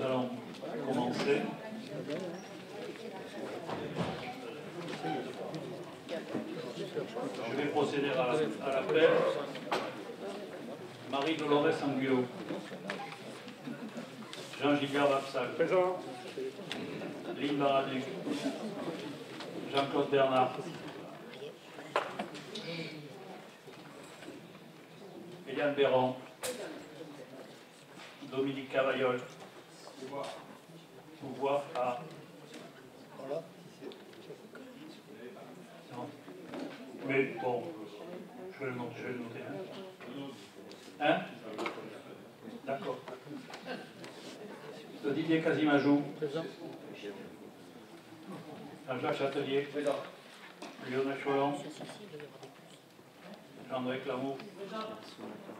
allons commencer. Je vais procéder à l'appel. Marie-Dolores Angulo. Jean-Gilbert Vapsal. Présent. Lynn Baraduc. Jean-Claude Bernard. Eliane Béron. Dominique Cavaillol. Pouvoir à... Voilà. Non. Mais bon, je vais le noter. Hein? D'accord. Didier Casimajou. Présent. Jean-Jacques Châtelier. Présent. Lionel Cholon. Jean-Noël Clameau.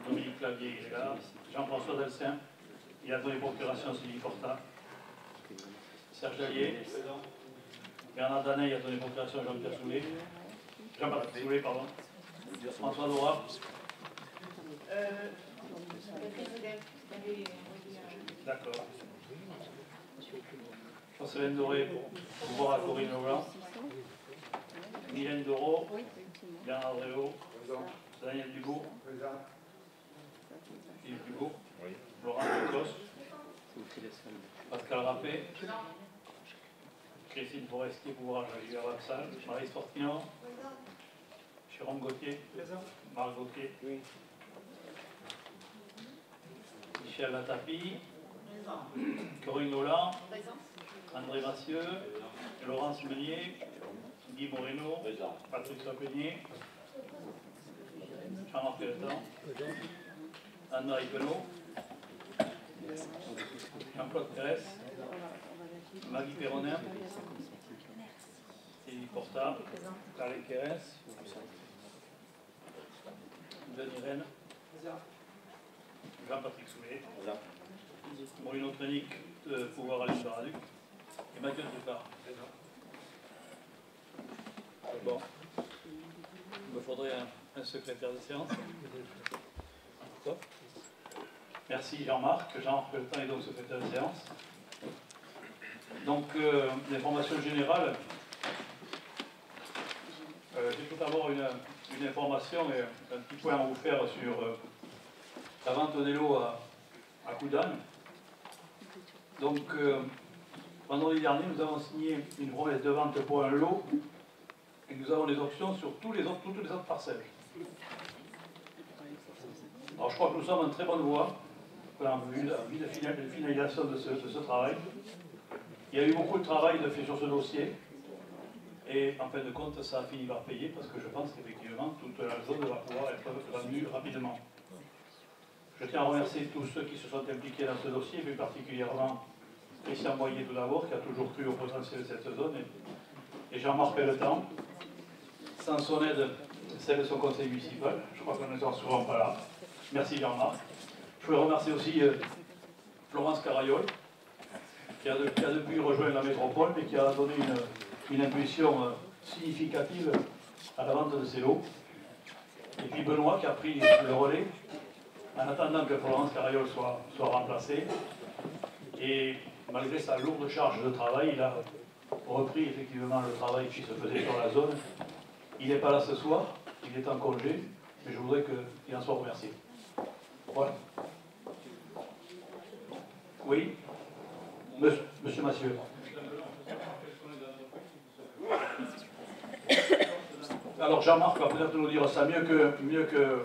Dominique Clavier, il est là. Jean-François Delcin. Il a donné procuration Sylvie Porta. Serge Dallier. Bernard Danet, il a donné procuration Jean-Pierre Soulet. Jean-Baptiste Soulet, pardon. François Dora. D'accord. Chanceline Doré, pouvoir à Corinne Leblanc. Mylène Doro. Bernard Dréau. Daniel Dubourg. Philippe Dubourg. Laurent Decos. Pascal Rappé. Christine Forestier, pouvoir à Jean-Gilbert Vapsal. Marie Sportino. Jérôme Gauthier. Marc Gauthier. Oui. Michel Latapi. Corinne Nolan. André Massieu. Laurence Meunier. Guy Moreno. Patrick Sapenier. Jean-Marc Pelletan. Anna Ipenot. Jean-Claude Pérez. Maggie Perronin. Sylvie Porta. Carly Quérens. Denis Rennes. Jean-Patrick Soulet. Bruno Trenic, pouvoir à l'île Baraduc. Et Mathieu Dupart. Bon. Il me faudrait un secrétaire de séance. Merci Jean-Marc. Jean-Marc Pelletan est donc secrétaire de séance. Donc, l'information générale. J'ai tout d'abord une information et un petit point à vous faire sur la vente des lots à Coudanne. Donc, vendredi dernier, nous avons signé une promesse de vente pour un lot et nous avons des options sur toutes les autres parcelles. Alors, je crois que nous sommes en très bonne voie, en vue de finalisation de ce travail. Il y a eu beaucoup de travail de fait sur ce dossier et en fin de compte, ça a fini par payer parce que je pense qu'effectivement, toute la zone va pouvoir être vendue rapidement. Je tiens à remercier tous ceux qui se sont impliqués dans ce dossier, plus particulièrement Christian Boyer tout d'abord, qui a toujours cru au potentiel de cette zone, et Jean-Marc Pelletan. Sans son aide, celle de son conseil municipal, je crois qu'on ne sera souvent pas là. Merci Jean-Marc. Je voulais remercier aussi Florence Carayol, qui a depuis rejoint la métropole, mais qui a donné une impulsion significative à la vente de ces lots. Et puis Benoît qui a pris le relais en attendant que Florence Carayol soit remplacée. Et malgré sa lourde charge de travail, il a repris effectivement le travail qui se faisait sur la zone. Il n'est pas là ce soir, il est en congé, mais je voudrais qu'il en soit remercié. Voilà. Oui, Monsieur Massieu. Alors Jean-Marc va peut-être nous dire ça mieux que...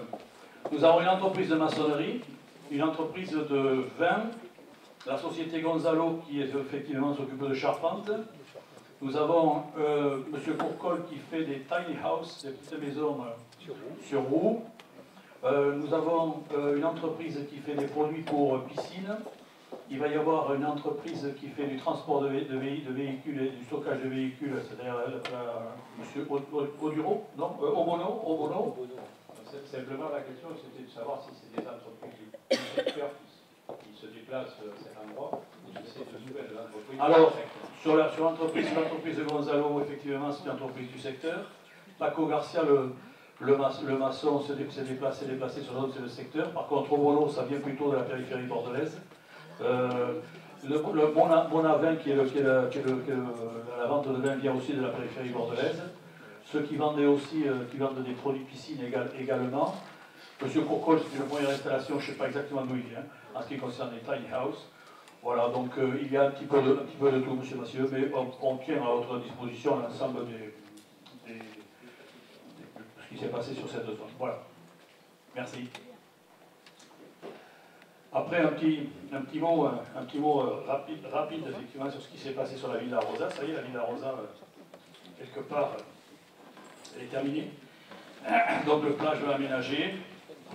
Nous avons une entreprise de maçonnerie, une entreprise de vin, la société Gonzalo qui effectivement s'occupe de charpente. Nous avons M. Courcol qui fait des tiny houses, des petites maisons sur roue. Nous avons une entreprise qui fait des produits pour piscine. Il va y avoir une entreprise qui fait du transport de véhicules et du stockage de véhicules, c'est-à-dire M. Oduro, non Obono. Simplement la question c'était de savoir si c'est des entreprises du secteur qui se déplacent à cet endroit ou si c'est de nouvelles entreprises. Alors, Sur l'entreprise de Gonzalo, effectivement, c'est une entreprise du secteur. Paco Garcia, le maçon, s'est déplacé sur le secteur. Par contre, Romolo, ça vient plutôt de la périphérie bordelaise. Le Bonavin, qui est la vente de vin, vient aussi de la périphérie bordelaise. Ceux qui vendent des produits piscine également. Monsieur Courcol, c'est une première installation, je ne sais pas exactement d'où il vient, en ce qui concerne les tiny house. Voilà, donc il y a un petit peu de tout, monsieur Massieu, mais on tient à votre disposition l'ensemble de ce qui s'est passé sur cette zone. Voilà. Merci. Après, un petit mot rapide, effectivement, sur ce qui s'est passé sur la Villa Rosa. Ça y est, la Villa Rosa, quelque part, elle est terminée. Donc le plage aménagé.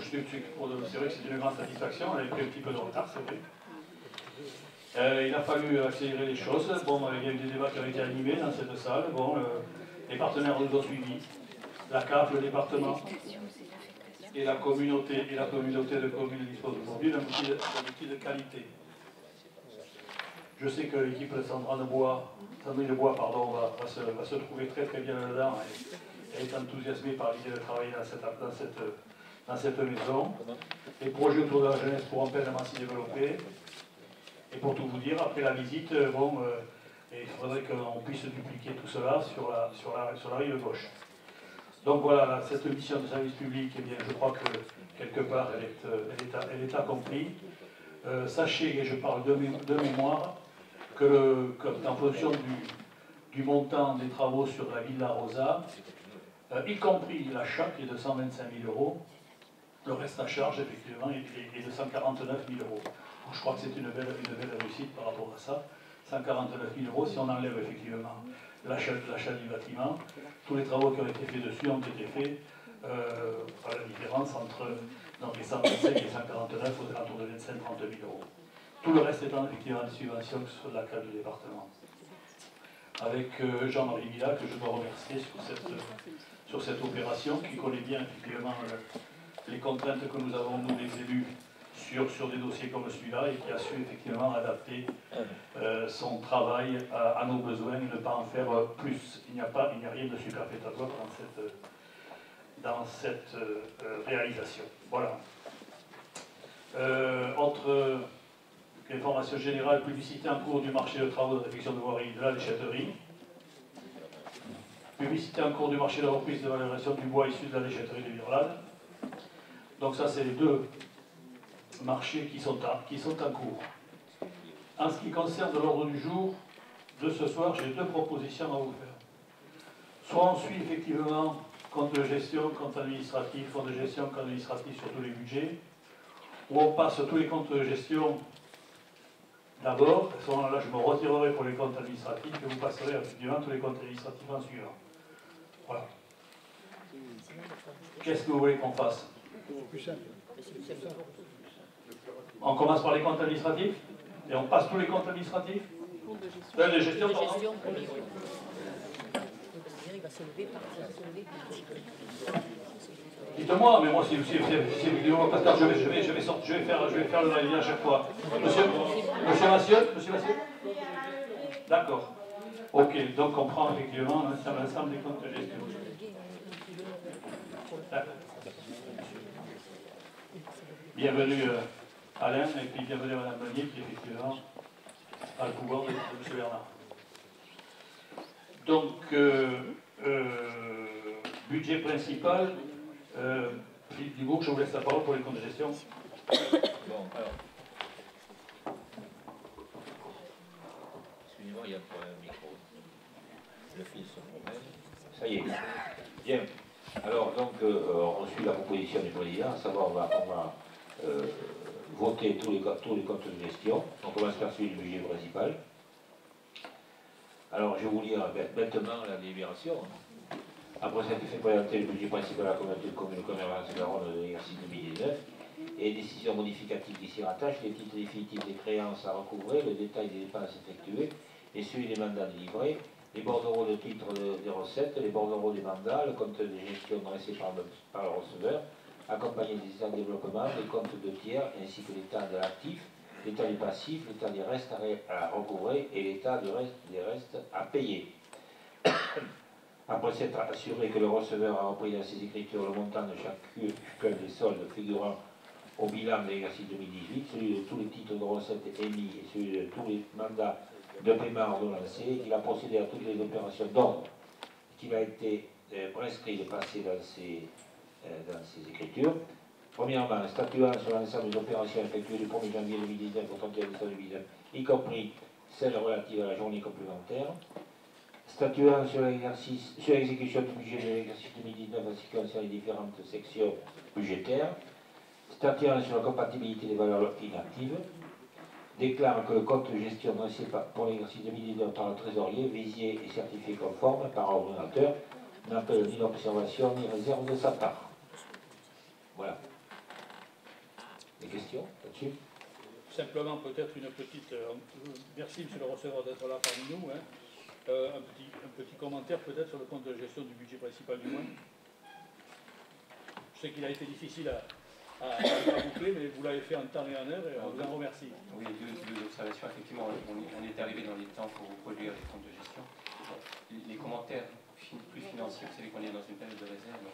C'est vrai que c'est une grande satisfaction. Elle avait pris un petit peu de retard, c'est vrai. Il a fallu accélérer les choses. Bon, il y a eu des débats qui ont été animés dans cette salle. Bon, les partenaires nous ont suivis. La CAF, le département et la communauté de communes disposent aujourd'hui d'un outil de qualité. Je sais que l'équipe de Sandrine Bois va se trouver très très bien là-dedans et est enthousiasmée par l'idée de travailler dans cette maison. Les projets autour de la jeunesse pourront pleinement s'y développer. Et pour tout vous dire, après la visite, il faudrait qu'on puisse dupliquer tout cela sur la rive gauche. Donc voilà, cette mission de service public, eh bien, je crois que quelque part, elle est accomplie. Sachez, et je parle de mémoire, qu'en fonction du montant des travaux sur la Villa Rosa, y compris l'achat qui est de 125 000 €, le reste à charge, effectivement, est de 149 000 €. Donc, je crois que c'est une belle réussite par rapport à ça. 149 000 €, si on enlève effectivement l'achat du bâtiment, tous les travaux qui ont été faits dessus ont été faits à la différence entre les 125 et 149 aux alentours de 25 000 – 30 000 €. Tout le reste étant effectivement des subventions que ce soit de la CAF du département. Avec Jean-Marie Villa, que je dois remercier sur cette opération, qui connaît bien effectivement les contraintes que nous avons, nous les élus, sur des dossiers comme celui-là, et qui a su effectivement adapter son travail à nos besoins et ne pas en faire plus. Il n'y a rien de superfétatoire dans cette réalisation. Voilà. Autre information générale, publicité en cours du marché de travaux de réfection de voirie de la déchetterie. Publicité en cours du marché de reprise de valorisation du bois issu de la déchetterie de Virlade. Donc ça, c'est les deux marchés qui sont en cours. En ce qui concerne l'ordre du jour de ce soir, j'ai deux propositions à vous faire. Soit on suit effectivement compte de gestion, compte administratif, fonds de gestion, compte administratif sur tous les budgets, ou on passe tous les comptes de gestion d'abord. À ce moment-là, je me retirerai pour les comptes administratifs et vous passerez effectivement tous les comptes administratifs en suivant. Voilà. Qu'est-ce que vous voulez qu'on fasse? On commence par les comptes administratifs et on passe tous les comptes administratifs. De gestion, pardon. Dites-moi, mais moi, si parce que je vais faire le va-et-vient à chaque fois. Monsieur Massieu. D'accord. Ok, donc on prend effectivement l'ensemble des comptes de gestion. D'accord. Bienvenue Alain, et puis bienvenue à Mme Meunier, qui effectivement a le pouvoir de M. Bernard. Donc, budget principal, Philippe Dubourg, je vous laisse la parole pour les comptes de gestion. Bon, alors. Excusez-moi, il y a un problème micro. Le fil se promène. Ça y est. Bien. Alors, donc, on suit la proposition du président, à savoir, on va voter tous les comptes de gestion. On commence par celui du budget principal. Alors, je vais vous lire maintenant la délibération. Après ça, fait présenter le budget principal à la communauté de communes de Garonne de l'exercice 2019 et les décisions modificatives qui s'y rattachent, les titres définitifs des créances à recouvrer, le détail des dépenses effectuées et celui des mandats délivrés, les bordereaux de titres des recettes, les bordereaux des mandats, le compte de gestion dressé par le receveur, accompagné des états de développement, les comptes de tiers ainsi que l'état de l'actif, l'état des passifs, l'état des restes à recouvrer et l'état des restes à payer. Après s'être assuré que le receveur a repris dans ses écritures le montant de chacun des soldes figurant au bilan de l'exercice 2018, celui de tous les titres de recettes émis et celui de tous les mandats de paiement ordonnancés, qu'il a procédé à toutes les opérations d'ordre qu'il a été prescrit de passer dans ces écritures. Premièrement, statuant sur l'ensemble des opérations effectuées du 1er janvier 2019 au 31 décembre 2019, y compris celles relatives à la journée complémentaire. Statuant sur l'exécution du budget de l'exercice 2019 en ce qui concerne les différentes sections budgétaires. Statuant sur la compatibilité des valeurs inactives. Déclare que le compte de gestion dressé pour l'exercice 2019 par le trésorier, visier et certifié conforme par ordonnateur, n'appelle ni observation ni réserve de sa part. Voilà. Des questions là-dessus? Simplement peut-être une petite... merci monsieur le receveur d'être là parmi nous. Hein. Un petit commentaire peut-être sur le compte de gestion du budget principal du mois. Je sais qu'il a été difficile à boucler, mais vous l'avez fait en temps et en heure et on vous en remercie. Oui, deux observations. Effectivement, on est arrivé dans les temps pour vous produire les comptes de gestion. Les commentaires plus financiers, vous savez qu'on est dans une période de réserve,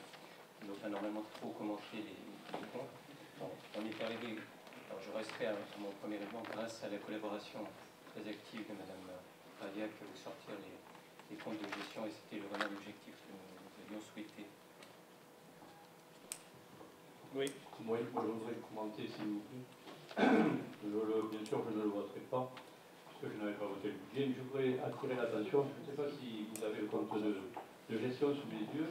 donc on a normalement trop commenté les comptes. On est arrivé, alors je resterai à mon premier élément, grâce à la collaboration très active de Mme Radia, que vous sortir les comptes de gestion, et c'était vraiment l'objectif que nous avions souhaité. Oui. Moi, je voudrais commenter, s'il vous plaît. Bien sûr, je ne le voterai pas, puisque je n'avais pas voté le budget, mais je voudrais attirer l'attention. Je ne sais pas si vous avez le compte de gestion sous les yeux,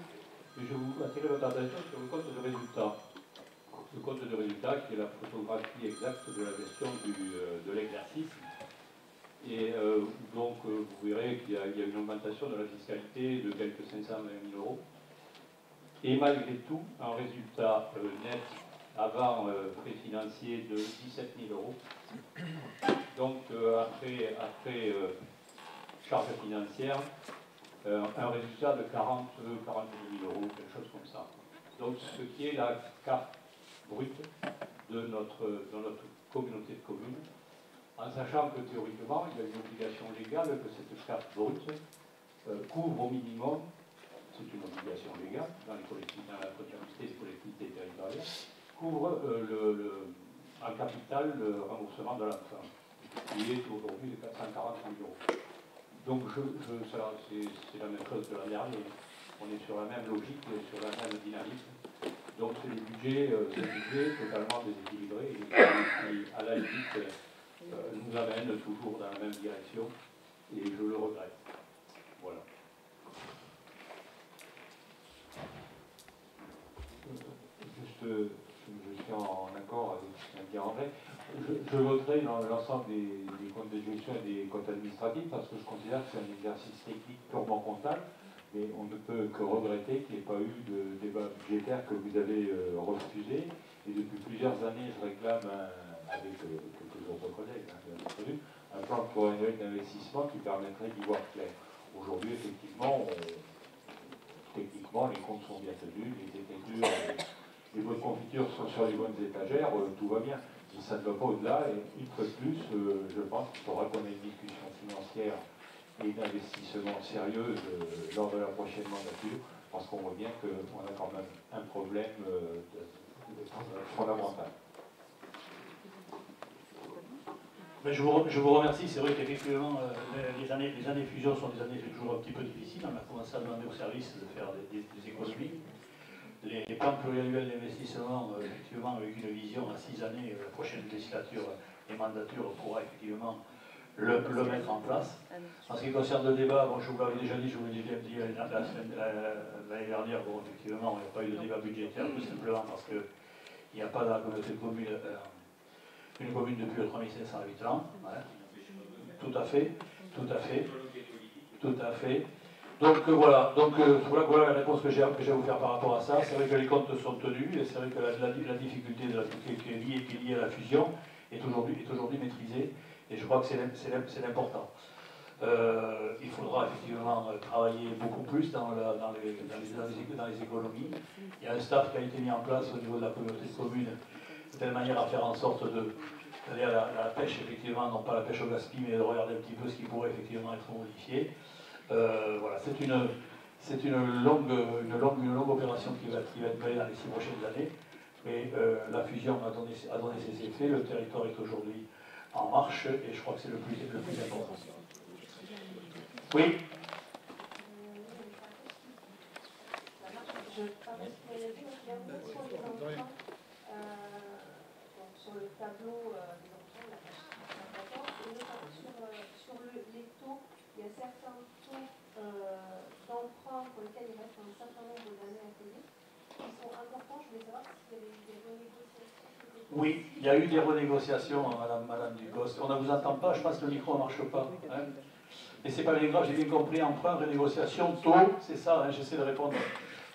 mais je vous attirer votre attention sur le compte de résultat. Le compte de résultat qui est la photographie exacte de la gestion de l'exercice. Et donc, vous verrez qu'il y a une augmentation de la fiscalité de quelques 520 000 euros. Et malgré tout, un résultat net avant frais financiers de 17 000 euros. Donc, après charges financières, un résultat de 42 000 euros, quelque chose comme ça. Donc, ce qui est la carte brute de notre communauté de communes, en sachant que théoriquement, il y a une obligation légale que cette carte brute couvre au minimum, c'est une obligation légale dans la comptabilité des collectivités territoriales, couvre en capital le remboursement de l'emprunt, qui est aujourd'hui de 440 000 euros. Donc c'est la même chose que l'année dernière. On est sur la même logique, sur la même dynamique. Donc c'est des budgets totalement déséquilibrés et qui, à la limite, nous amènent toujours dans la même direction. Et je le regrette. Voilà. Juste, je suis en accord avec ce qu'a dit André. Je voterai dans l'ensemble des comptes de gestion et des comptes administratifs parce que je considère que c'est un exercice technique purement comptable, mais on ne peut que regretter qu'il n'y ait pas eu de débat budgétaire que vous avez refusé. Et depuis plusieurs années, je réclame, avec quelques autres collègues, un plan pluriannuel d'investissement qui permettrait d'y voir clair. Aujourd'hui, effectivement, techniquement, les comptes sont bien tenus, les écritures, les bonnes confitures sont sur les bonnes étagères, tout va bien. Mais ça ne va pas au-delà, et une fois de plus, je pense qu'il faudra qu'on ait une discussion financière et d'investissement sérieuse lors de la prochaine mandature, parce qu'on voit bien qu'on a quand même un problème fondamental. Mais je vous remercie. C'est vrai qu'effectivement, les années fusion sont des années toujours un petit peu difficiles. On a commencé à demander aux services de faire des économies. Les plans pluriannuels d'investissement, effectivement, avec une vision à 6 années, la prochaine législature et mandature pourra effectivement le mettre en place. En ce qui concerne le débat, bon, je vous l'avais déjà dit, je vous l'ai déjà dit l'année dernière, bon, effectivement, il n'y a pas eu de débat budgétaire, tout simplement parce qu'il n'y a pas dans la communauté de communes une commune de plus de 3500 habitants. Ouais. Tout à fait. Donc voilà, voilà la réponse que j'ai à vous faire par rapport à ça. C'est vrai que les comptes sont tenus, et c'est vrai que la difficulté qui est liée à la fusion est aujourd'hui maîtrisée, et je crois que c'est l'important. Il faudra effectivement travailler beaucoup plus dans les économies. Il y a un staff qui a été mis en place au niveau de la communauté de communes, de telle manière à faire en sorte d'aller à la pêche, effectivement, non pas la pêche au gaspillage, mais de regarder un petit peu ce qui pourrait effectivement être modifié. Voilà, c'est une longue opération qui va être menée dans les 6 prochaines années. Mais la fusion a donné ses effets, le territoire est aujourd'hui en marche et je crois que c'est le plus important. Oui. Sur le tableau des emprunts, la page 54, et notamment sur les taux, il y a certains taux d'emprunt pour lesquels il reste un certain nombre d'années à payer, qui sont importants. Je voulais savoir s'il y avait eu des renégociations. Oui, il y a eu des renégociations, Madame Ducos. On ne vous entend pas, je pense que le micro ne marche pas. Hein. Mais c'est pas bien grave, j'ai bien compris, emprunt, renégociation, taux, c'est ça, hein, j'essaie de répondre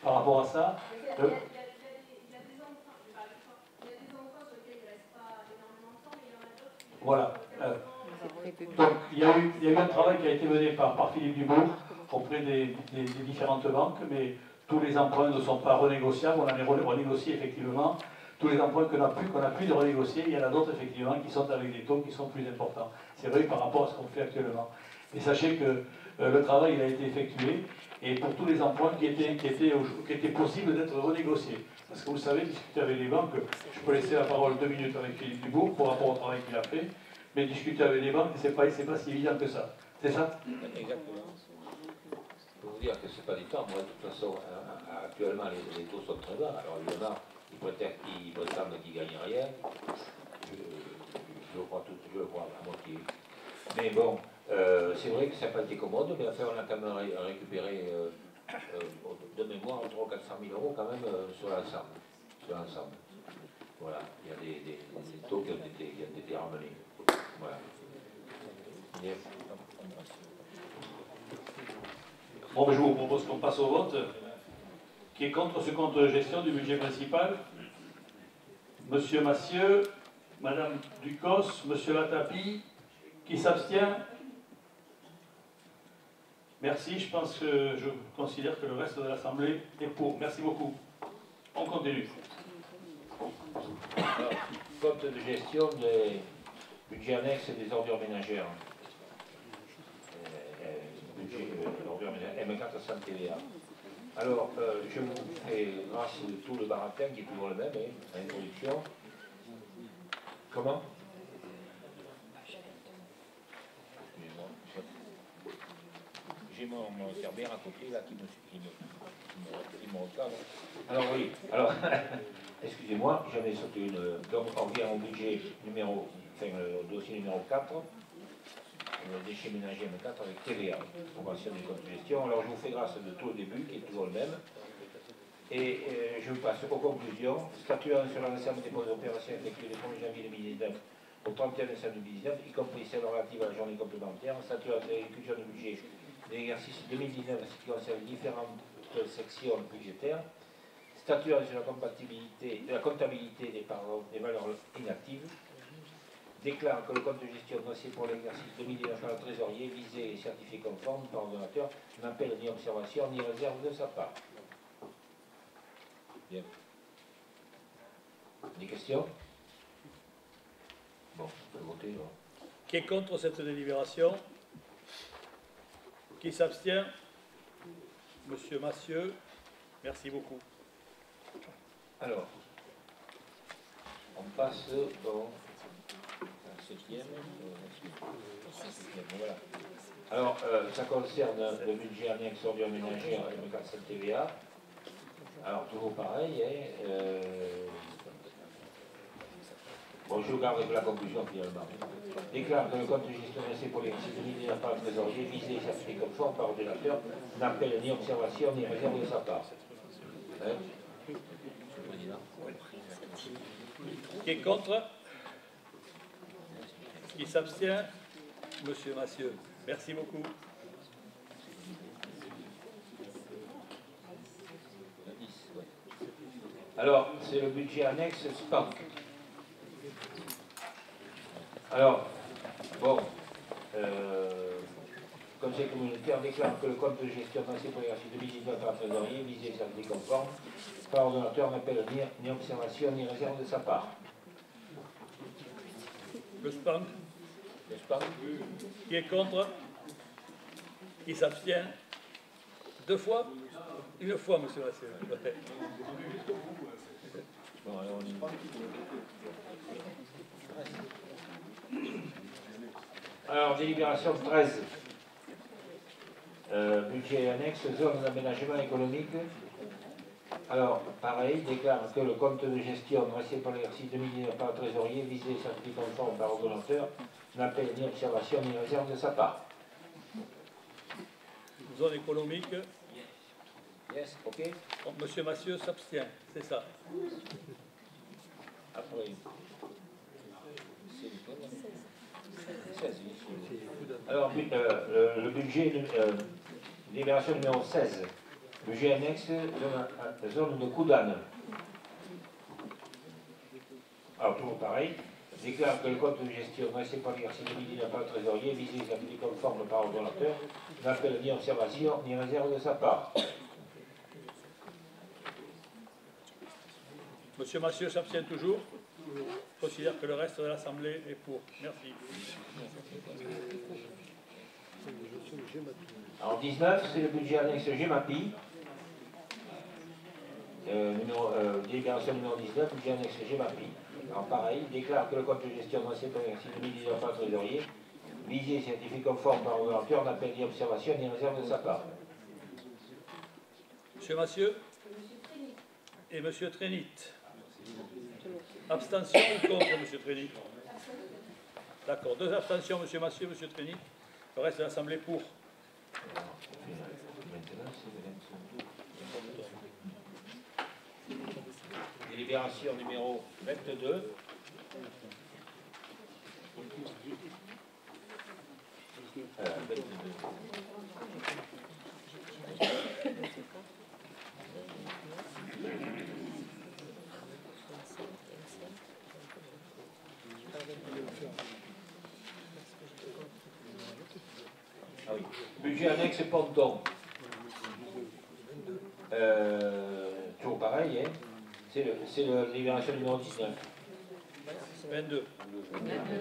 par rapport à ça. Voilà. Donc, il y a eu un travail qui a été mené par Philippe Dubourg auprès des différentes banques, mais tous les emprunts ne sont pas renégociables. On en a renégocié effectivement. Tous les emprunts qu'on a plus de renégocier, il y en a d'autres effectivement qui sont avec des taux qui sont plus importants. C'est vrai par rapport à ce qu'on fait actuellement. Et sachez que le travail il a été effectué et pour tous les emprunts qui étaient possibles d'être renégociés. Parce que vous savez, discuter avec les banques, je peux laisser la parole 2 minutes avec Philippe Dubourg par rapport au travail qu'il a fait, mais discuter avec les banques, c'est pas si évident que ça. C'est ça? Exactement. Pour vous dire que ce n'est pas du temps, moi de toute façon, actuellement les taux sont très bas, alors évidemment, ils prétendent qu'ils ne gagnent rien, je le crois à moitié. Mais bon, c'est vrai que ça n'a pas été commode, mais enfin on a quand même récupéré de mémoire 300 ou 400 000 euros quand même sur l'ensemble. Voilà, il y a des taux qui ont été ramenés. Voilà. Yes. Bon, je vous propose qu'on passe au vote. Qui est contre ce compte de gestion du budget principal? Monsieur Massieu, Madame Ducos, Monsieur Latapi, qui s'abstient? Merci, je pense que je considère que le reste de l'Assemblée est pour. Merci beaucoup. On continue. Alors, compte de gestion des budgets annexes des ordures ménagères. Budget ordures ménagères, M400 TVA. Alors, je vous fais grâce de tout le baratin qui est toujours le même, à l'introduction. Comment? J'ai mon Cerbère à côté là qui me recadre. Alors oui, alors excusez-moi, j'avais sauté une. Donc on revient au budget numéro, enfin le dossier numéro 4, le déchet ménager M4 avec TVA, convention des comptes de gestion. Alors je vous fais grâce de tout le début, qui est toujours le même. Et je vous passe aux conclusions. Statuant sur l'ensemble des opérations effectuées du 1er janvier 2019 au 31 décembre 2019, y compris celles relatives à la journée complémentaire, statuant sur l'exécution du budget de l'exercice 2019 en ce qui concerne différentes sections budgétaires, statuant sur la comptabilité des valeurs inactives, déclare que le compte de gestion dossier pour l'exercice 2019 par le trésorier visé et certifié conforme par l'ordonnateur n'appelle ni observation ni réserve de sa part. Bien. Des questions? Bon, on peut voter. Non? Qui est contre cette délibération? Qui s'abstient? Monsieur Massieu, merci beaucoup. Alors, on passe au 7e. Voilà. Alors, ça concerne le budget annexe ordures ménagères et le 400 TVA. Alors, toujours pareil. Bon, je garde la conclusion finalement. Déclare que le compte de gestion versé pour l'exercice 2019 par le trésorier visé et certifié conforme par ordonnateur n'appelle ni observation ni réserve de sa part. Hein? Qui est contre? Qui s'abstient? Monsieur Massieu, merci beaucoup. Alors, c'est le budget annexe SPAC. Alors, bon, Conseil communautaire déclare que le compte de gestion passé pour l'exercice 2019 par trésorier visé et certifié conforme par ordonnateur n'appelle ni observation ni réserve de sa part. Le SPAN. Le SPAN. Qui est contre? Qui s'abstient? 2 fois? 1 fois, monsieur Massieu. Ouais. Bon, alors Alors, délibération 13. Budget annexe, zone d'aménagement économique. Alors, pareil, déclare que le compte de gestion dressé par l'exercice 2019 par le trésorier, visé et certifié conforme par ordonnateur, n'appelle ni observation ni réserve de sa part. Zone économique. Yes, ok. Donc, monsieur Massieu s'abstient, c'est ça. Après, alors, le budget, libération numéro 16, budget annexe, zone de Coudane. Alors, toujours pareil, déclare que le compte de gestion dressé par l'exercice 2019 par le trésorier, visé et appliqué conforme par ordonnateur, n'appelle ni observation ni réserve de sa part. Monsieur Massieu s'abstient toujours. Je considère que le reste de l'Assemblée est pour. Merci. Alors 19, c'est le budget annexe GEMAPI. Délibération numéro 19, budget annexe GEMAPI. Alors pareil, déclare que le compte de gestion dressé par l'exercice 2019 par le trésorier, visé et certifié conforme par ordonnateur, n'appelle ni observation ni réserve de sa part. Monsieur Massieu et monsieur Trénit. Abstention ou contre, monsieur Trénit? D'accord. 2 abstentions, monsieur Massieu, monsieur Trénit. Le reste de l'Assemblée pour. Délibération numéro 22. Ah oui. Budget annexe ponton. Toujours pareil, hein. C'est le libération numéro 19. 22.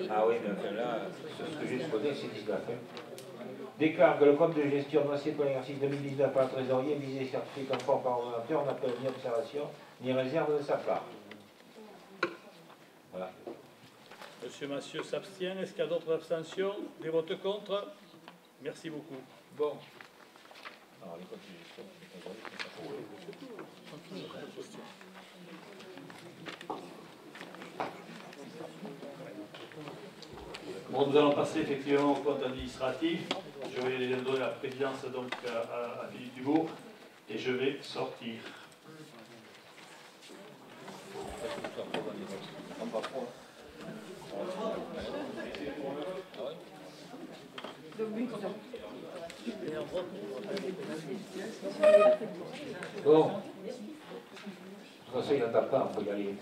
Ah oui, mais enfin là, ce que j'ai exposé, c'est 19. Hein. Déclare que le compte de gestion dressé pour l'exercice 2019 par le trésorier, visé et certifié conforme par ordonnateur, n'appelle ni observation ni réserve de sa part. Voilà. Monsieur Massieu s'abstient. Est-ce qu'il y a d'autres abstentions? Des votes contre? Merci beaucoup. Bon. Alors, les comptes de gestion. Bon, nous allons passer effectivement au compte administratif. Je vais donner la présidence donc à Philippe Dubourg et je vais sortir. Bon. De toute façon, il n'entend pas, on peut y aller.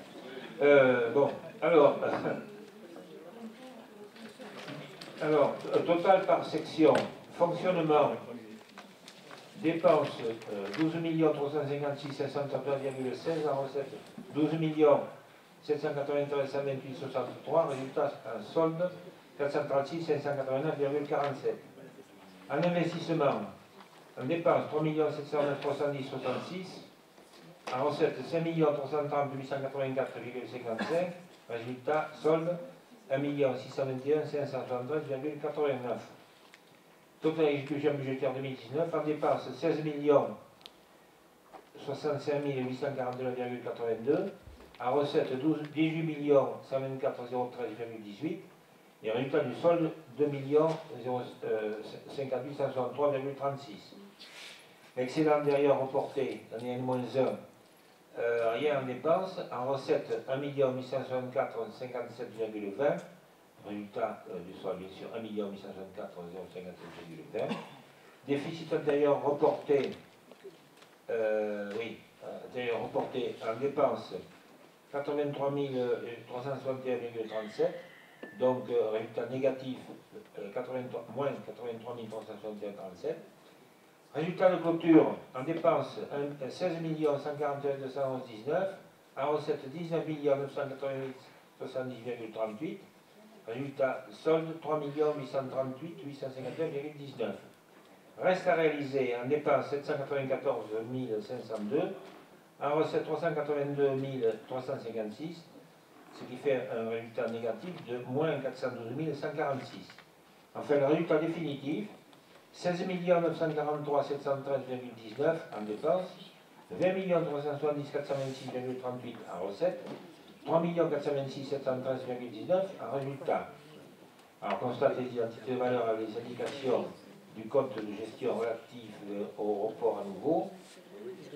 Bon, alors, total par section, fonctionnement, dépenses 12 356 531,16 en recette 12 793 128 63, résultat en solde 436 589,47. En investissement, en dépense 3 709 310 66, en recette 5 330 884,55, résultat solde 1 621 573,89. Total exécution budgétaire 2019, en dépense 16 65 849,82, en recette 18 124 013,18, et résultat du solde 2 58 163,36. L'excédent derrière reporté, l'année N-1, rien en dépense, en recette 1 864 57,20, résultat du solde bien sûr 1 864 057,20. Déficit intérieur reporté, reporté en dépense 83 361,37, donc résultat négatif moins 83 361,37. Résultat de clôture en dépense 16 141 211,19, en recette 19 988 70,38, Résultat, solde 3 838 851,19. Reste à réaliser en dépenses 794 502, en recette 382 356, ce qui fait un résultat négatif de moins 412 146. Enfin, le résultat définitif, 16 943 713,19 en dépenses, 20 370 426,38 en recette, 3 426 713,19 en résultat. Alors, constate les identités de valeur avec les indications du compte de gestion relatif au report à nouveau,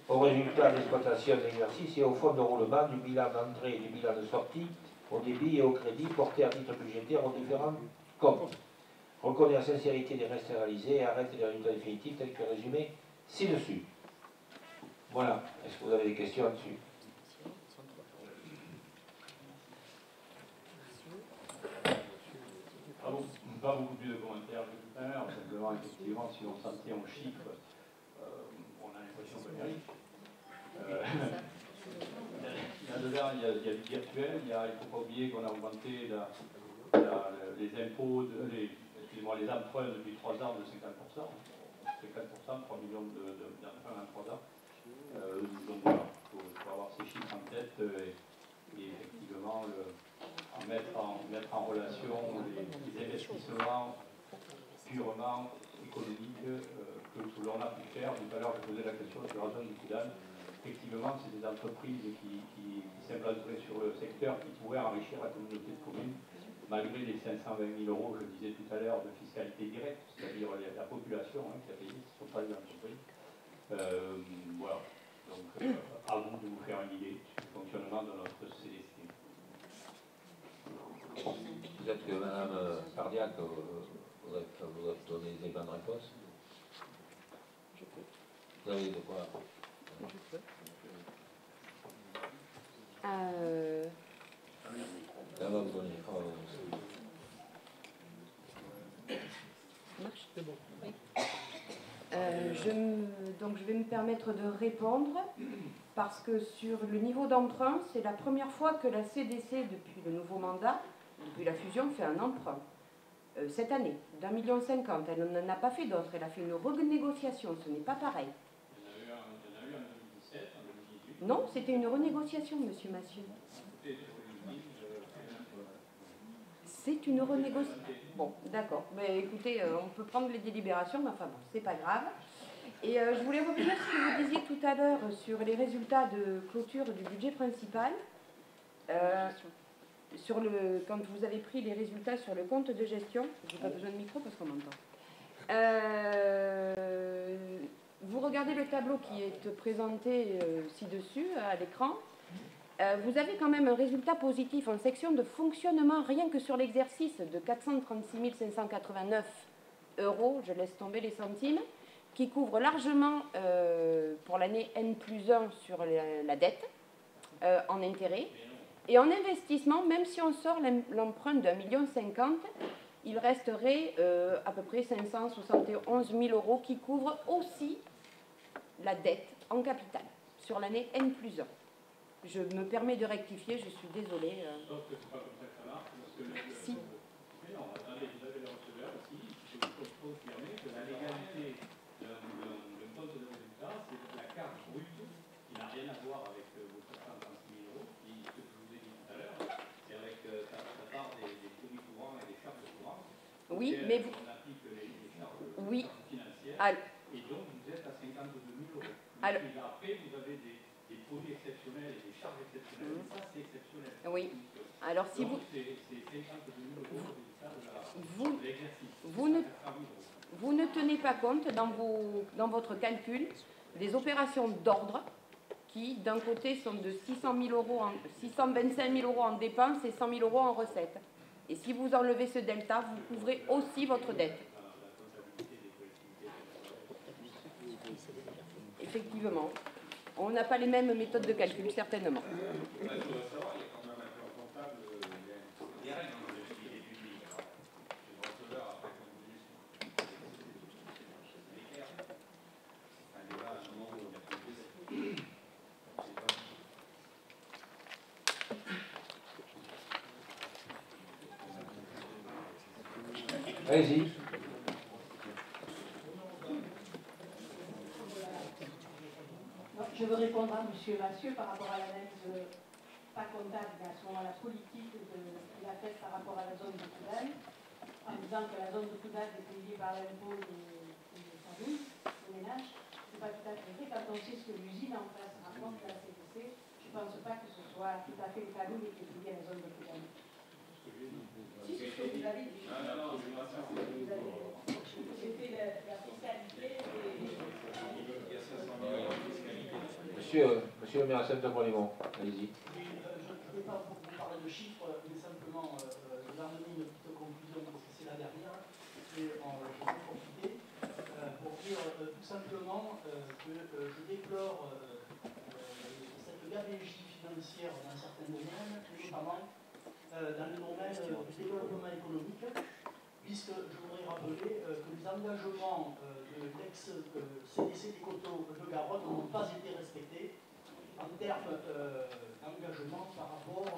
au résultat d'exploitation de l'exercice et au fonds de roulement du bilan d'entrée et du bilan de sortie, au débit et au crédit portés à titre budgétaire aux différents comptes. Reconnaît la sincérité des restes réalisés et arrête les résultats définitifs tels que résumés ci-dessus. Voilà. Est-ce que vous avez des questions là-dessus? Pas beaucoup plus de commentaires que tout à l'heure. Simplement, effectivement, si on s'en tient aux chiffres, on a l'impression qu'on y arrive. Là-dedans, il y a du virtuel. Il ne faut pas oublier qu'on a augmenté les impôts, les emprunts depuis 3 ans de 50%. C'est 4%, 3 millions d'emprunts en 3 ans. Donc voilà, il faut avoir ces chiffres en tête et effectivement mettre en relation les investissements purement économiques que l'on a pu faire. Tout à l'heure, je posais la question sur la zone du Coudanne. Effectivement, c'est des entreprises qui s'implanteraient sur le secteur, qui pourraient enrichir la communauté de communes, malgré les 520 000 euros, je le disais tout à l'heure, de fiscalité directe, c'est-à-dire la population qui a payé, ce ne sont pas les entreprises. Voilà. Donc, à vous de vous faire une idée du fonctionnement de notre CDC. Peut-être que Mme Sardiac voudrait donner des bonnes réponses. Vous avez de quoi? Je peux. Ça va vous donner. Ça marche? C'est bon. Oui. Donc je vais me permettre de répondre parce que sur le niveau d'emprunt, c'est la première fois que la CDC, depuis le nouveau mandat, depuis la fusion, fait un emprunt. Cette année, d'1,50 million. Elle n'en a pas fait d'autres. Elle a fait une renégociation. Ce n'est pas pareil. Il y en a eu en 2017, en 2018. Non, c'était une renégociation, monsieur Massieu. C'est une renégociation. Bon, d'accord. Mais écoutez, on peut prendre les délibérations, mais enfin bon, c'est pas grave. Et je voulais revenir sur ce que vous disiez tout à l'heure sur les résultats de clôture du budget principal. Quand vous avez pris les résultats sur le compte de gestion, je n'ai pas besoin de micro parce qu'on m'entend. Vous regardez le tableau qui est présenté ci-dessus à l'écran. Vous avez quand même un résultat positif en section de fonctionnement, rien que sur l'exercice, de 436 589 €, je laisse tomber les centimes, qui couvre largement pour l'année N+1 sur la dette en intérêt. Et en investissement, même si on sort l'emprunt de 1,50 million, il resterait à peu près 571 000 € qui couvrent aussi la dette en capital sur l'année N+1. Je me permets de rectifier, je suis désolée. Sauf que c'est pas comme ça que ça marche, parce que si. Mais non, attendez, vous avez le receveur ici, il faut confirmer que la légalité d'un compte de résultat, c'est la carte brute qui n'a rien à voir avec vos 436 000 €, qui, ce que je vous ai dit tout à l'heure, c'est avec ça part des produits courants et des charges courantes. Oui, mais vous. On applique les charges financières, et donc vous êtes à 52 000 €. Alors, et après, vous avez des produits exceptionnels et des charges exceptionnelles, ça c'est exceptionnel. Oui. Alors si donc, vous. C'est 52 000 € de l'exercice. Vous ne tenez pas compte dans votre calcul des opérations d'ordre qui, d'un côté, sont de 625 000 € en dépenses et 100 000 € en recettes. Et si vous enlevez ce delta, vous couvrez aussi votre dette. Effectivement. On n'a pas les mêmes méthodes de calcul, certainement. Allez-y. Je veux répondre à M. Massieu par rapport à l'analyse pas comptable, mais à ce moment la politique qu'il a faite par rapport à la zone de Coudal, en disant que la zone de Coudal est payée par l'impôt des familles, des ménages. Ce n'est pas tout à fait vrai. Quand on sait ce que l'usine en face rapporte à la CDC, je ne pense pas que ce soit tout à fait le famille qui est payé à la zone de Coudal. Si, c'est ce que vous avez dit. Non, j'ai fait la fiscalité Monsieur le maire, allez-y. Oui, je ne vais pas beaucoup parler de chiffres, mais simplement vous amener une petite conclusion, parce que c'est la dernière, et je vais profiter pour dire tout simplement que je déplore cette gabegie financière dans certains domaines, notamment dans le domaine du développement économique, puisque je voudrais rappeler que les engagements de l'ex-CDC des Coteaux de Garonne n'ont pas été respectés en termes d'engagement par rapport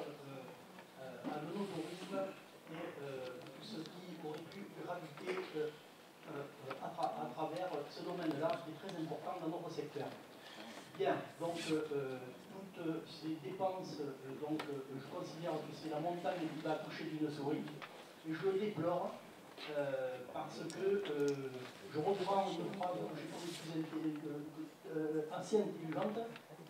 à l'onotourisme et tout ce qui aurait pu graviter à travers ce domaine-là qui est très important dans notre secteur. Bien, donc toutes ces dépenses, je considère que c'est la montagne qui va toucher d'une souris, et je le déplore parce que je reprends une phrase que j'ai trouvée assez intelligente.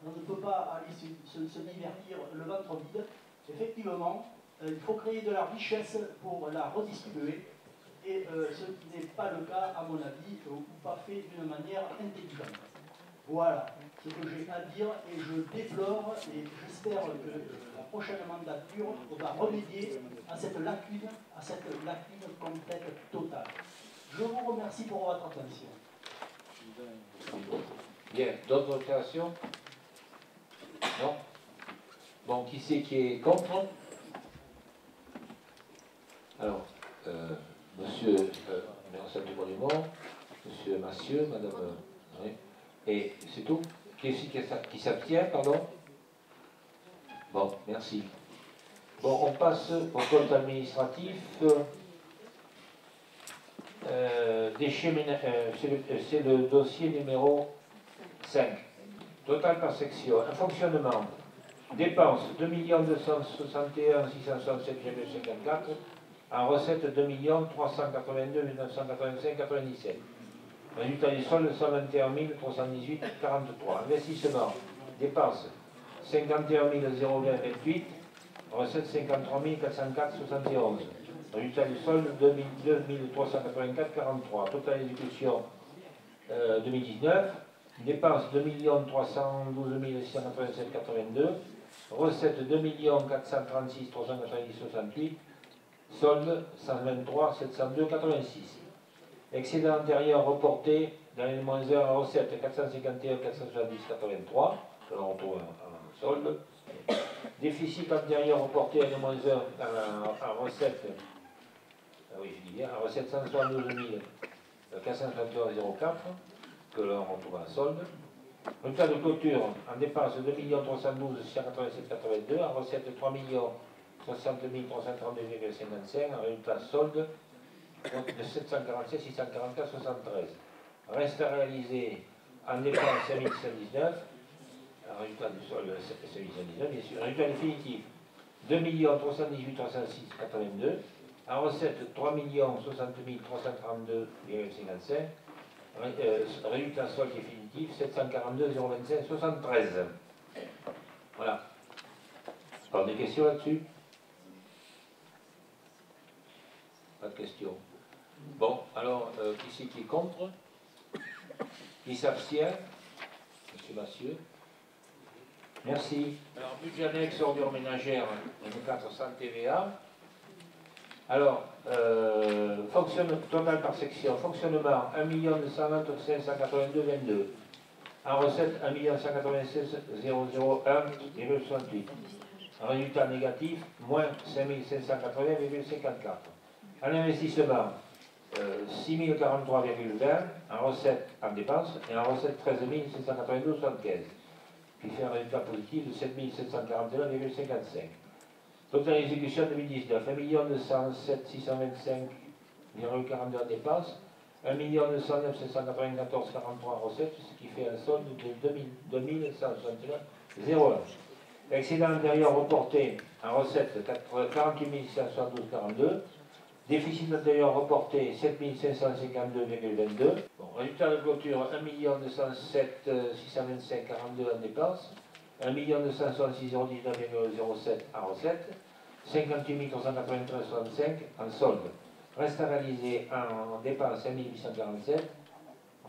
On ne peut pas aller se divertir le ventre vide. Effectivement, il faut créer de la richesse pour la redistribuer, et ce qui n'est pas le cas, à mon avis, ou pas fait d'une manière intelligente. Voilà ce que j'ai à dire, et je déplore, et j'espère que la prochaine mandature va remédier à cette lacune complète, totale. Je vous remercie pour votre attention. Bien, d'autres créations? Non? Bon, qui c'est qui est contre? Alors, monsieur Merci du Monument, monsieur Massieu, madame... oui. Et c'est tout? Qui est-ce qui s'abstient, pardon? Bon, merci. Bon, on passe au compte administratif. Déchets c'est le dossier numéro 5. Total par section. Un fonctionnement. Dépenses 2 261 667,54. En recette 2 382 985,97. Résultat du solde 121 318,43. Investissement. Dépenses 51 020,28. Recette 53 404,71. Résultat du solde 2 384,43. Total exécution 2019. Dépenses 2 312 687,82. Recettes 2 436 390,68. Solde 123 702,86. Excédent antérieur reporté dans les moins 1 en recette 451 470,83. Que l'on retrouve en solde. Déficit antérieur reporté dans les moins 1 en recette. Oui, je dis bien, en recette 172 471,04. Que l'on retrouve en solde. Résultat de clôture en dépense 2 312 687,82. En recette 3 60 332,55. En résultat solde de 747 644 73. Reste à réaliser en dépense 5119. Résultat du solde 5119, bien sûr. Résultat définitif 2 318 306 82. En recette 3 60 332,55. Résultat solde définitif 742 025 73. Voilà. Pas de questions là-dessus? Pas de questions. Bon, alors, qui c'est qui est contre? Qui s'abstient? Monsieur Massieu. Merci. Alors, budget annexe ordure ménagère, M400 TVA. Alors, total par section. Fonctionnement, 1 220 582,22. En recette, 1 196 001,68. Résultat négatif, moins 5 580,54. En investissement, 6 043,20 en recette en dépenses et en recette 13 792,75. Qui fait un résultat positif de 7 741,55. Total exécution 2019, 1 207 625 en dépenses, 1 209 794 43 en recettes, ce qui fait un solde de 2169,01. Excédent antérieur reporté en recettes 48 672,42. Déficit antérieur reporté 7 552,22. Bon, résultat de clôture 1 207 625,42 en dépenses, 1 266 019,07 en recettes, 58 393,65 en solde. Reste à réaliser en dépenses 1 847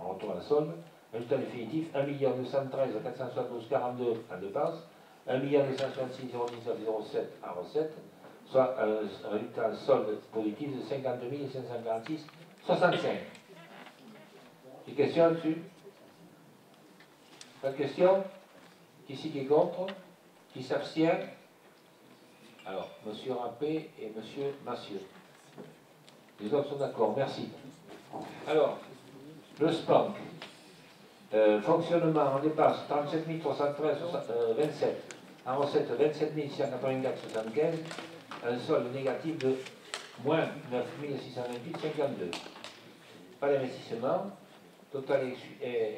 en retour à solde. Résultat définitif 1 213 472,42 en dépenses, 1 266 019,07 en recettes, soit un résultat solde positif de 52 546,65. Des questions là-dessus? Pas de questions? Qui c'est qui est contre? Qui s'abstient? Alors, M. Rappé et M. Massieu. Les autres sont d'accord, merci. Alors, le SPANC. Fonctionnement en dépenses 37 313,27. En recette 27 684,75. Un solde négatif de moins 9 628,52. Pas d'investissement. Totale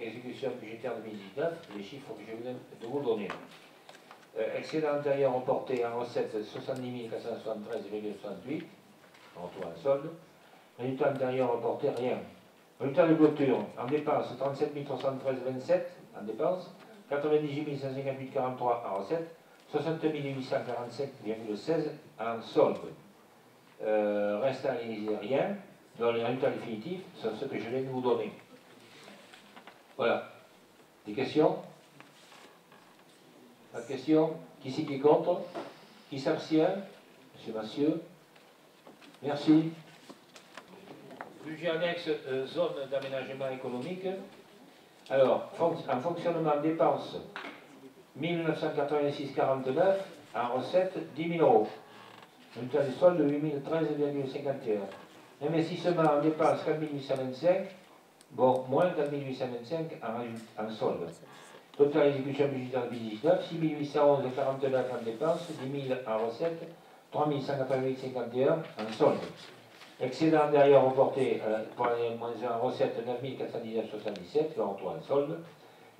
exécution budgétaire 2019, les chiffres que je viens de vous donner. Excédent antérieur reporté en recette 70 473,68, en retour à solde. Résultat antérieur reporté, rien. Résultat de clôture, en dépenses 37 313,27 en dépenses, 98 158,43 en recette, 60 845,16 en solde. Reste à réaliser rien, dont les résultats définitifs sont ceux que je viens de vous donner. Voilà. Des questions? Pas de questions? Qui c'est qui est contre? Qui s'abstient? Monsieur Massieu. Merci. Budget annexe zone d'aménagement économique. Alors, en fonctionnement dépenses 1986,49, en recette 10 000 euros. Résultat du solde de 8 013,51. Investissement en dépenses 4 825. Bon, moins 4 825 en solde. Total exécution budgétaire 2019, 6 811,49 en dépenses, 10 000 en recettes, 3 188,51 en solde. Excédent derrière reporté pour l'année moins 1 en recette 9 419,77, le retour en solde.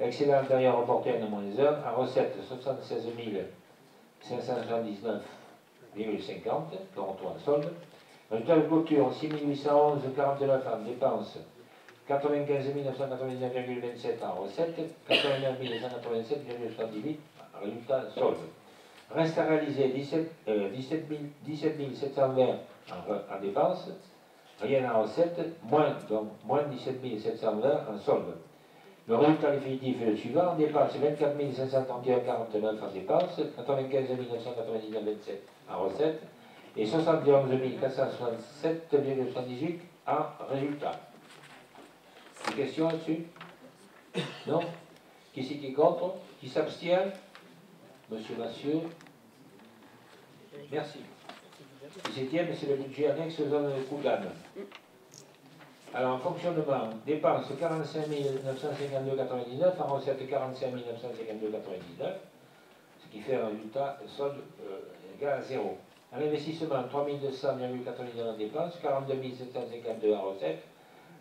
Excédent antérieur reporté en moins 1 en recette 76 579,50, le retour en solde. Résultat de clôture 6 811,49 en dépenses, 95 999,27 en recette, 89 187,78 en résultat solde. Reste à réaliser 17 720 en dépenses, rien en recette, donc moins 17 720 en solde. Le résultat définitif est le suivant: en dépenses 24 531,49 en dépenses, 95 999,27 en recette et 71 467,78 en résultat. Des questions là-dessus? Non? Qui c'est qui est contre? Qui s'abstient? Monsieur Massieu. Merci. 17e, c'est le budget annexe zone de Kougan. Alors, en fonctionnement, dépenses 45 952,99, en recette 45 952,99, ce qui fait un résultat solde égal à 0. En investissement, 3 200,99 en dépenses, 42 752 en recette,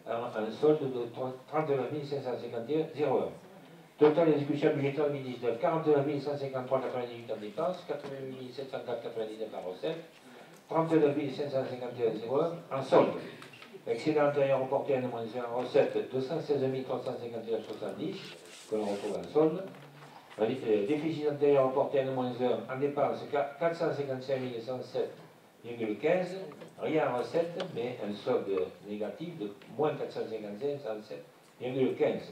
un solde de 39 551,01. Total exécution budgétaire 2019, 49 153,98 en dépenses, 88 704,99 en recette, 39 551,01 en solde. Excédent antérieur reporté en moins 1 en recette, 216 351,70, que l'on retrouve en solde. Déficit antérieur reporté en moins 1 en dépenses, 455 107,15, rien en recette, mais un solde négatif de moins 455,15.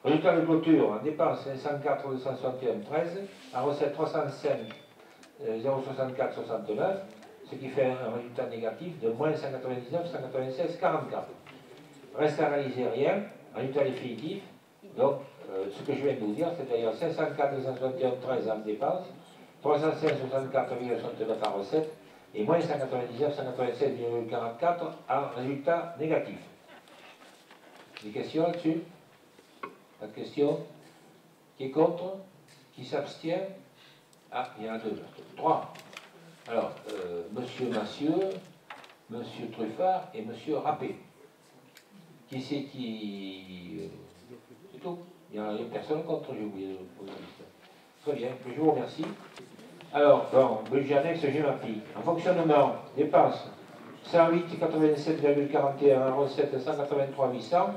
Résultat de clôture, en dépenses 504 261,13, en recette 305 064,69, ce qui fait un résultat négatif de moins 199 196,44. Reste à réaliser rien, résultat définitif, donc ce que je viens de vous dire, c'est-à-dire 504 261,13 en dépenses, 305 64,69 en recette, et moins 199 196,44 en résultat négatif. Des questions là-dessus? Pas de questions? Qui est contre? Qui s'abstient? Ah, il y en a deux. 3. Alors, Monsieur Massieu, M. Truffard et M. Rappé. Qui c'est qui... c'est tout. Il n'y a personne contre, j'ai oublié de poser la liste. Très bien, je vous remercie. Alors, bon, budget annexe GEMAPI. En fonctionnement, dépenses 108,87,41, recettes 183,800,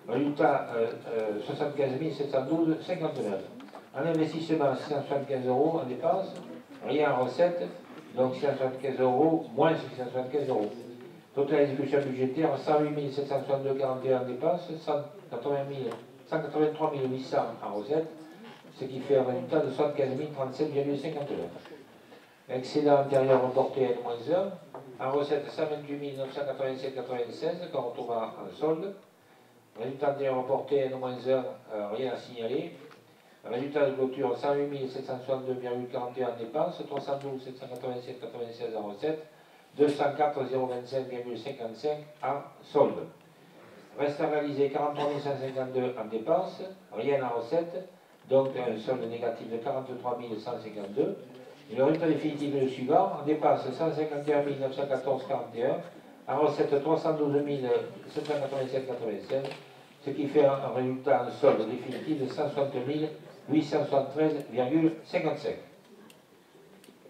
résultat 75 712,59. En investissement, 675 euros en dépenses, rien en recettes, donc 675 euros moins 675 euros. Total exécution budgétaire 108 762,41 en dépenses, 183 800 en recettes, ce qui fait un résultat de 75 037,59. Excédent antérieur reporté N-1, en recette 128 987,96 qu'on retrouve en solde. Résultat antérieur reporté N-1, rien à signaler. Résultat de clôture 108 762,41 en dépenses, 312 787,96 en recette, 204 025,55 en solde. Reste à réaliser 43 152 en dépenses, rien en recette, donc un solde négatif de 43 152. Et le résultat définitif est le suivant, en dépenses 151 914,41, en recette 312 787,96, ce qui fait un résultat en solde définitif de 160 873,55.